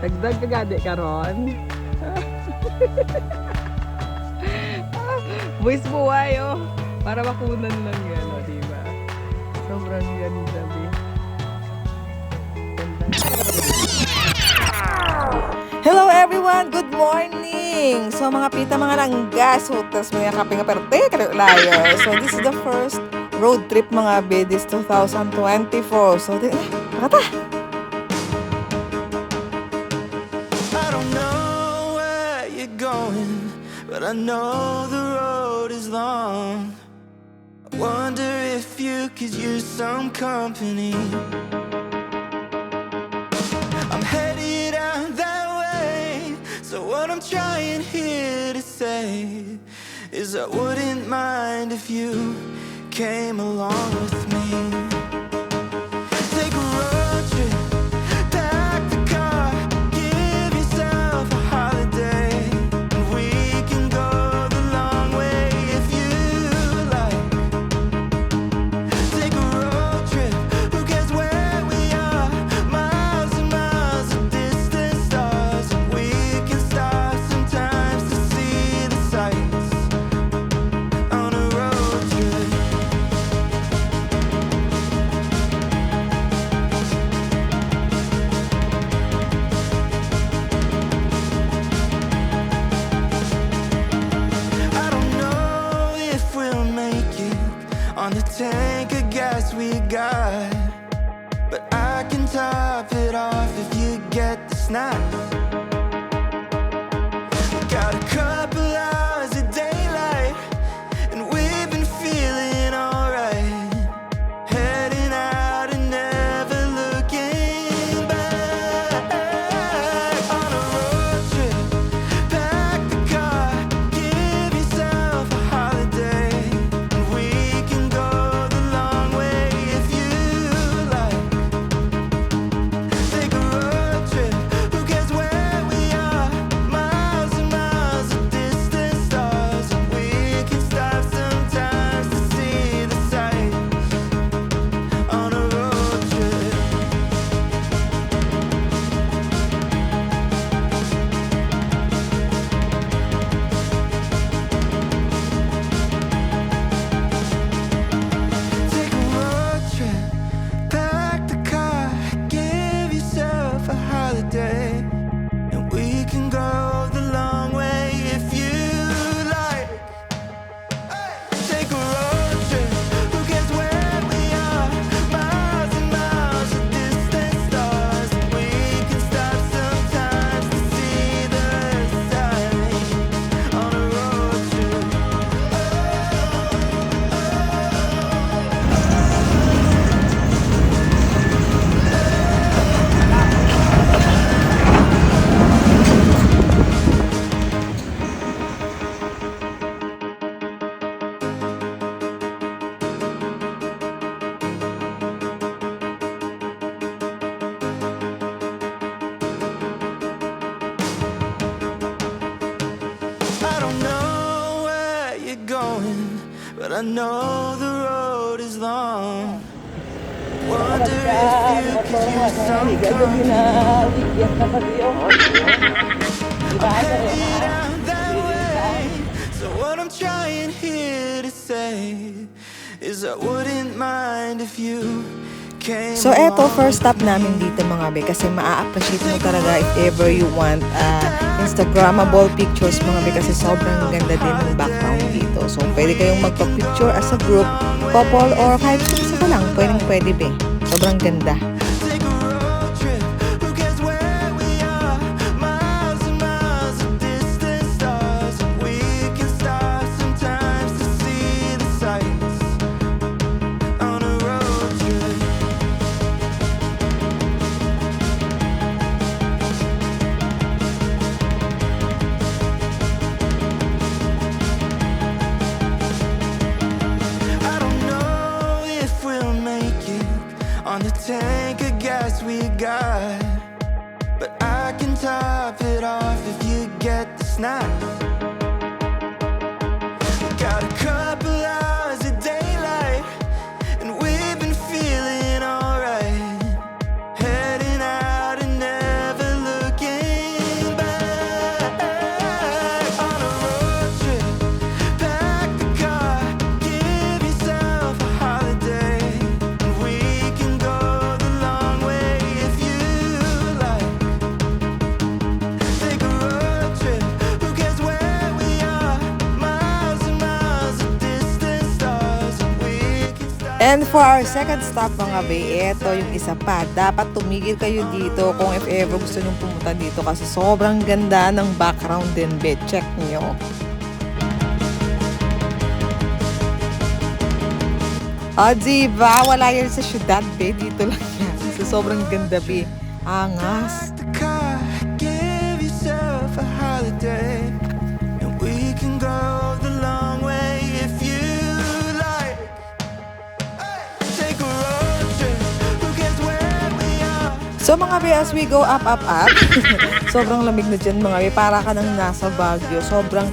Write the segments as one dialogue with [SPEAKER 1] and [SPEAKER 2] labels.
[SPEAKER 1] Dagdag ka gadi karon. Boys buhay oh. Para makunan lang yan, oh, diba? Sobrang ganda, be. Hello everyone! Good morning! So mga pita, mga langgas, hotas mo yung kaping aperte, layo. So this is the first road trip mga be, this 2024. So, pakata!
[SPEAKER 2] But I know the road is long. I wonder if you could use some company. I'm headed out that way. So what I'm trying here to say is I wouldn't mind if you came along with me. Take a road trip. On the tank of gas we got, but I can top it off if you get the snacks. Got a couple hours of daylight, and we've been feeling alright. Heading out and never looking back. On a road trip, pack the car, give yourself a holiday. But I know the road is long. Wonder if you could use some company. I'm headed out that way. So what I'm trying here to say is I wouldn't mind if you came.
[SPEAKER 1] So eto, first stop namin dito mga be, kasi maa-appreciate mo talaga if ever you want Instagrammable pictures mga be, kasi sobrang ganda din ng background dito. So pwede kayong magpa-picture as a group, couple, or kahit isa ka lang, pwede be. Sobrang ganda. And for our second stop mga be, ito yung isa pa. Dapat tumigil kayo dito kung if ever gusto nyong pumunta dito kasi sobrang ganda ng background din be. Check nyo. O, diba? Wala yan sa syudad be. Dito lang yan. So, sobrang ganda be. Angas.
[SPEAKER 2] the car, give yourself a holiday, and we can go the long way if you like. Take a road trip, who cares where we are?
[SPEAKER 1] So mga be, as we go up, sobrang lamig na dyan mga be. Para ka nang nasa Baguio. Sobrang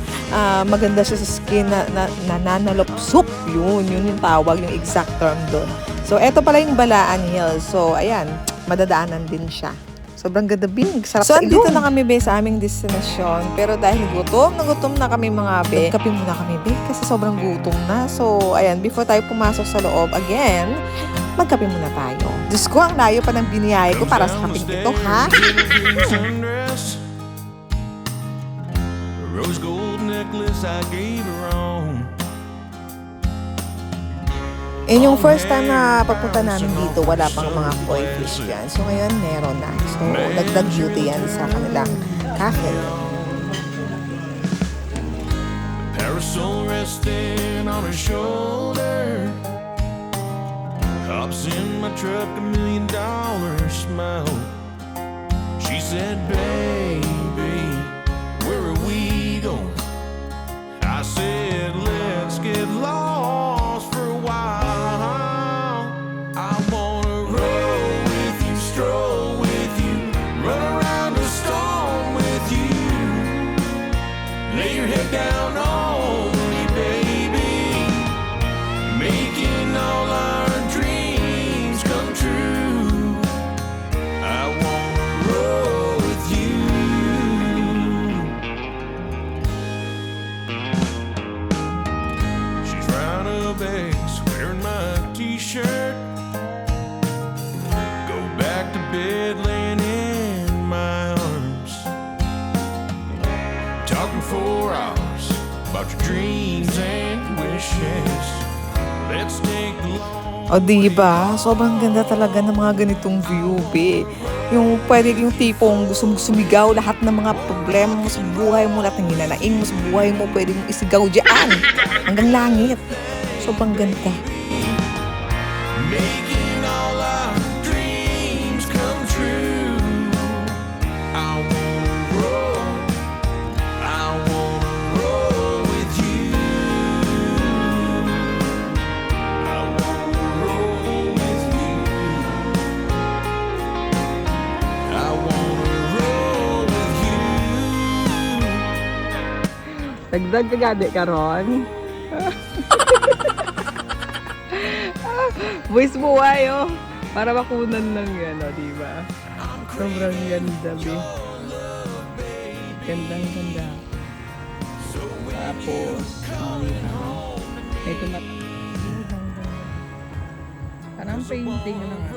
[SPEAKER 1] maganda siya sa skin na nananalupsop. Yun yung tawag, yung exact term doon. So eto pala yung Balaan Hills. So ayan, madadaanan din siya. Sobrang ganda bing. Sarap so, andito na kami be sa aming destinasyon. Pero dahil gutom na kami mga be, kape muna kami be kasi sobrang gutom na. So, ayan, before tayo pumasok sa loob, again, magkape muna tayo. Diyos ko, ang layo pa ng biniyay ko para sa kaping ito, ha?
[SPEAKER 2] Rose gold necklace I gave her on.
[SPEAKER 1] And yung first time na pagpunta namin dito, wala pang mga koi fish yan. So ngayon, meron na. So, dagdag beauty yan sa kanilang cafe.
[SPEAKER 2] Parasol resting on her shoulder, hops in my truck, $1 million smile. She said, baby, where are we going? I said, let's get lost for a while. I wanna roll with you, stroll with you, run around the storm with you. Lay your head down on me, baby, making all our dreams come true. I wanna roll with you. She's riding a base, wearing my t-shirt. Go back to bed, laying in my arms, talking for hours about your dreams and wishes. Let's take the long
[SPEAKER 1] O diba? Sobrang ganda talaga ng mga ganitong view, be. Yung pwede yung tipong gusto mong sumigaw lahat ng mga problema mo sa buhay mo, lahat ng hinanaing mo sa buhay mo, pwede mong isigaw dyan hanggang langit. Sobrang ganda.
[SPEAKER 2] making all our dreams come true. I wanna roll with you. I wanna roll with you. I wanna roll with you.
[SPEAKER 1] Dagdag ka gadi karon. Voice buhay, oh. Para makunan lang yan, oh, diba? Sobrang ganda, be. Gandang-ganda. Tapos, may tumat... Parang painting na nga.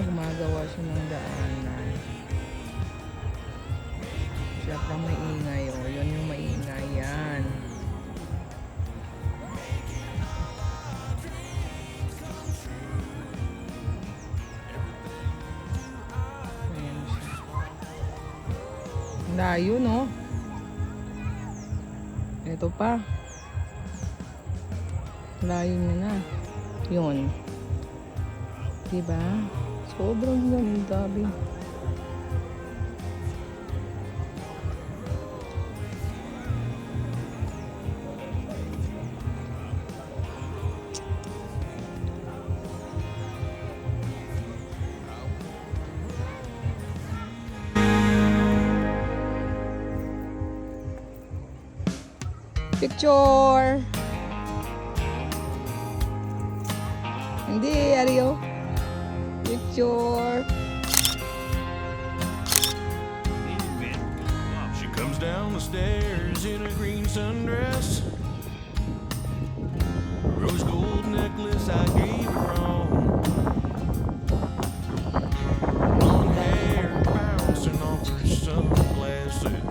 [SPEAKER 1] Gumagawa siya ng daanan. Siya pang maingay, oh. Yun yung maingay yan. Ayan siya. Layo, no? Ito pa. Layo niya na. Yun. Diba? Sobrang ganda, be. Picture! Hindi, Ario. Picture!
[SPEAKER 2] She comes down the stairs in a green sundress, Rose gold necklace I gave her on. Long hair bouncing off her sunglasses.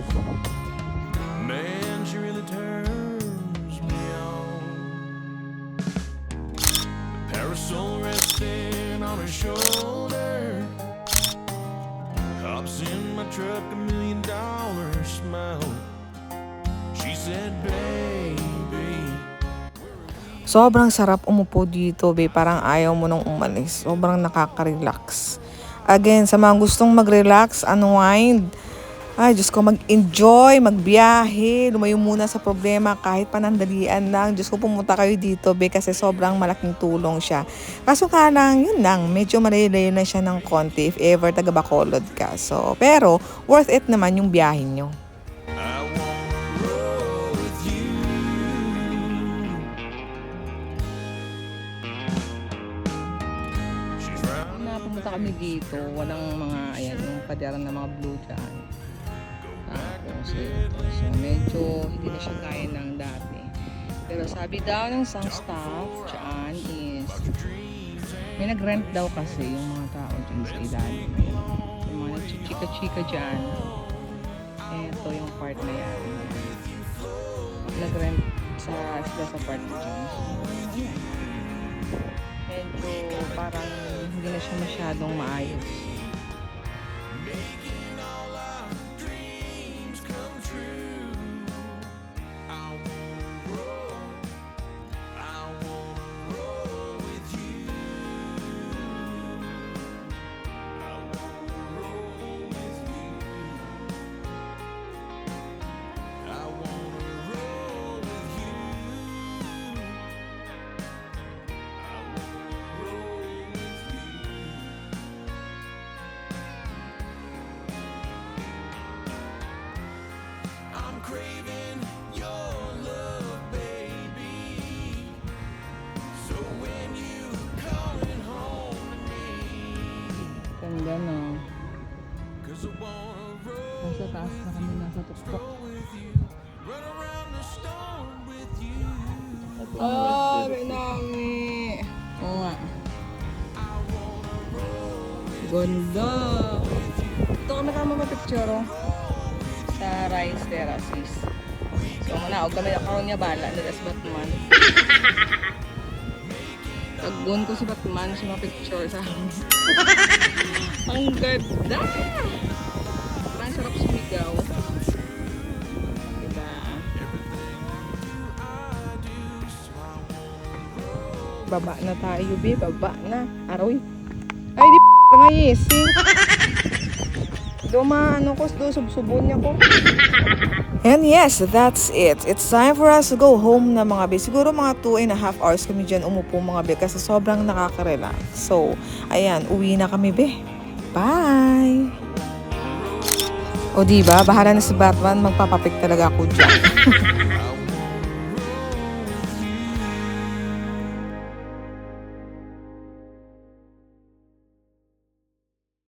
[SPEAKER 2] Man, she really turns me on. The parasol resting on her shoulder. Hops in my truck, $1 million smile. She said, baby.
[SPEAKER 1] Sobrang sarap umupo dito, be. Parang ayaw mo nang umalis. Sobrang nakaka-relax. Again, sa mga gustong mag-relax, unwind, ay, Diyos ko, mag-enjoy, magbiyahe, lumayo muna sa problema kahit panandalian lang. Diyos ko, pumunta kayo dito, be, kasi sobrang malaking tulong siya. Kaso ka lang, yun lang, medyo malayo-layo na siya ng konti if ever taga Bacolod ka. So, pero, worth it naman yung biyahe nyo.
[SPEAKER 2] I wanna roll with you. She's round.
[SPEAKER 1] Na pumunta kami dito, walang mga, ayan, yung paderan na mga blue dyan. Tapos, ito. So, medyo hindi na siya gaya ng dati. Pero sabi daw ng isang staff dyan is, may nag-rent daw kasi yung mga tao dyan sa ilalim. Yung mga nagchichika-chika dyan. Ito yung part na yan. Nag-rent sila sa part na dyan. So, ayan. Medyo parang hindi na siya masyadong maayos.
[SPEAKER 2] Making all our dreams come true. I wanna roll with you. I wanna roll with you. I wanna roll with you. I wanna roll with you. I'm craving your love, baby. So when you calling home to me,
[SPEAKER 1] Ganda na.
[SPEAKER 2] 'cause I wanna roll
[SPEAKER 1] Nasa taas na kami, nasa tuktok.
[SPEAKER 2] with you, run around the storm with you.
[SPEAKER 1] Ah, Renami! Oo nga. Ganda! Ito kami mapapicture oh. Sa Rice Terraces. So, muna, huwag kami nakaroon niya bala. Nalas Batman. Tagbuan ko si Batman sa mga picture sa akin. Ang ganda! Parang sarap sumigaw. Diba? Baba na tayo, be. Baba na. Aroy. Ay, di nga yesi. Ano ko, subsubon niya ko. And yes, that's it. It's time for us to go home na mga be. Siguro mga 2.5 hours kami dyan umupo mga be kasi sobrang nakaka-relax. So, ayan, uwi na kami be. Bye! O diba, bahala na si Batman, magpapapik talaga ako dyan.